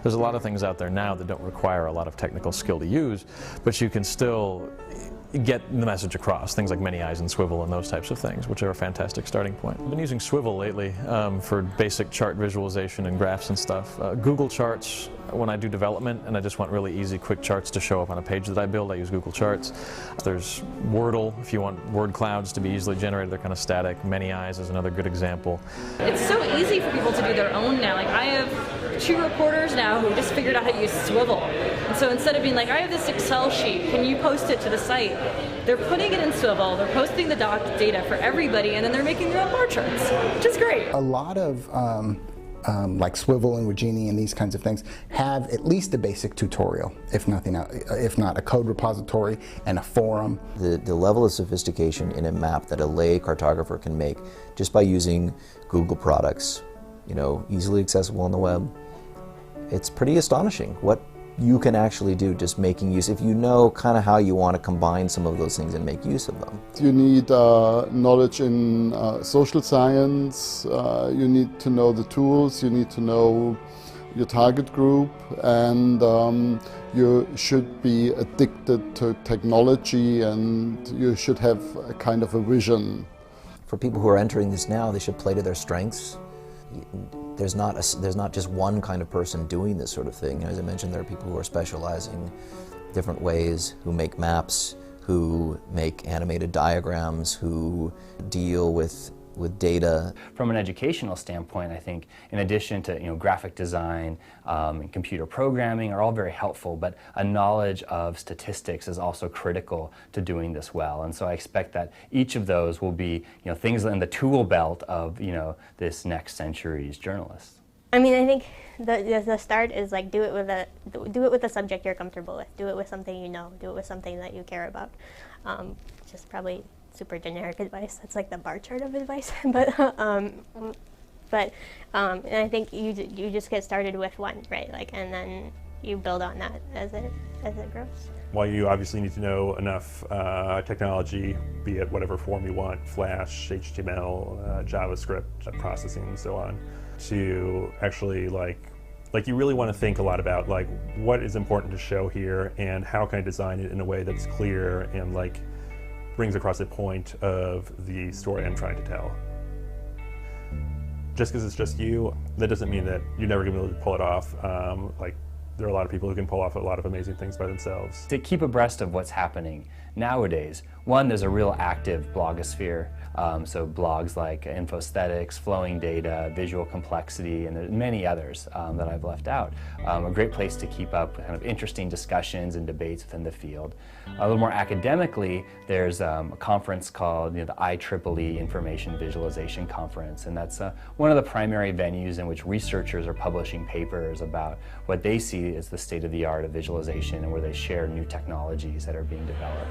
There's a lot of things out there now that don't require a lot of technical skill to use, but you can still get the message across. Things like many eyes and swivel and those types of things, which are a fantastic starting point. I've been using Swivel lately for basic chart visualization and graphs and stuff. Google Charts, when I do development and I just want really easy, quick charts to show up on a page that I build, I use Google Charts. There's Wordle, if you want word clouds to be easily generated, they're kind of static. Many eyes is another good example. It's so easy for people to do their own now. Like, I have 2 reporters now who just figured out how to use Swivel. And so instead of being like, I have this Excel sheet, can you post it to the site? They're putting it in Swivel, they're posting the doc data for everybody, and then they're making their own bar charts, which is great. A lot of like Swivel and Regini and these kinds of things have at least a basic tutorial, if nothing else, if not a code repository and a forum. The level of sophistication in a map that a lay cartographer can make just by using Google products, easily accessible on the web, it's pretty astonishing what you can actually do just making use, if you know kind of how you want to combine some of those things and make use of them. You need knowledge in social science, you need to know the tools, you need to know your target group, and you should be addicted to technology, and you should have a kind of a vision. For people who are entering this now, they should play to their strengths. There's not just one kind of person doing this sort of thing. As I mentioned, there are people who are specializing different ways, who make maps, who make animated diagrams, who deal with data. From an educational standpoint, I think in addition to graphic design and computer programming are all very helpful, but a knowledge of statistics is also critical to doing this well. And so I expect that each of those will be things in the tool belt of this next century's journalists. I mean, I think the start is like do it with a subject you're comfortable with. Do it with something you know. Do it with something that you care about. Just probably super generic advice. That's like the bar chart of advice. but and I think you just get started with one, right? Like, and then you build on that as it grows. While you obviously need to know enough technology, be it whatever form you want, Flash, HTML, JavaScript, processing, and so on, to actually like you really want to think a lot about like what is important to show here and how can I design it in a way that's clear and like brings across the point of the story I'm trying to tell. Just because it's just you, that doesn't mean that you're never going to be able to pull it off. There are a lot of people who can pull off a lot of amazing things by themselves. To keep abreast of what's happening nowadays, one, there's a real active blogosphere, so blogs like Infosthetics, Flowing Data, Visual Complexity, and there's many others that I've left out. A great place to keep up kind of interesting discussions and debates within the field. A little more academically, there's a conference called the IEEE Information Visualization Conference, and that's one of the primary venues in which researchers are publishing papers about what they see as the state-of-the-art of visualization and where they share new technologies that are being developed.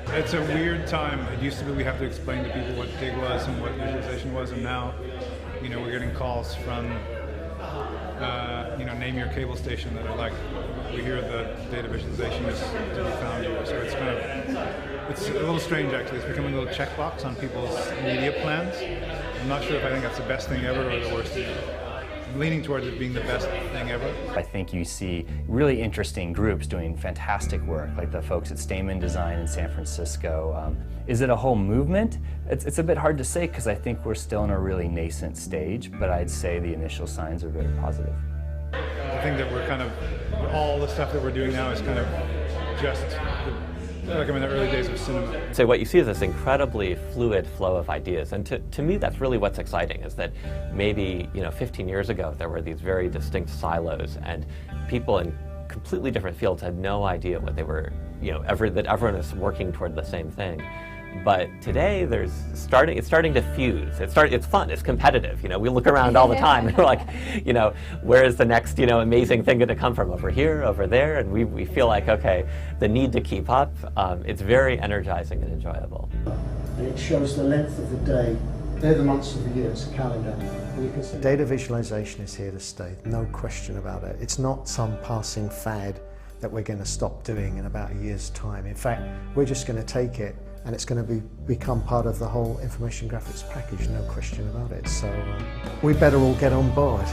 It's a weird time. It used to be we have to explain to people what dig was and what visualization was, and now, we're getting calls from, name your cable station that are like, we hear the data visualization is to be found here. So it's it's a little strange actually. It's becoming a little checkbox on people's media plans. I'm not sure if I think that's the best thing ever or the worst thing ever. I'm leaning towards it being the best thing ever. I think you see really interesting groups doing fantastic work, like the folks at Stamen Design in San Francisco. Is it a whole movement? It's a bit hard to say because I think we're still in a really nascent stage, but I'd say the initial signs are very positive. I think that we're kind of, all the stuff that we're doing now is kind of just like I'm in the early days of cinema. So what you see is this incredibly fluid flow of ideas, and to me that's really what's exciting, is that maybe 15 years ago there were these very distinct silos, and people in completely different fields had no idea what they were, that everyone is working toward the same thing. But today it's starting to fuse. It's fun, it's competitive. We look around all the time and we're like, where is the next, amazing thing going to come from? Over here, over there? And we feel like, okay, the need to keep up, it's very energizing and enjoyable. And it shows the length of the day. They're the months of the year, it's a calendar. Data visualization is here to stay, no question about it. It's not some passing fad that we're going to stop doing in about a year's time. In fact, we're just going to take it and it's going to become part of the whole information graphics package, no question about it. So we better all get on board.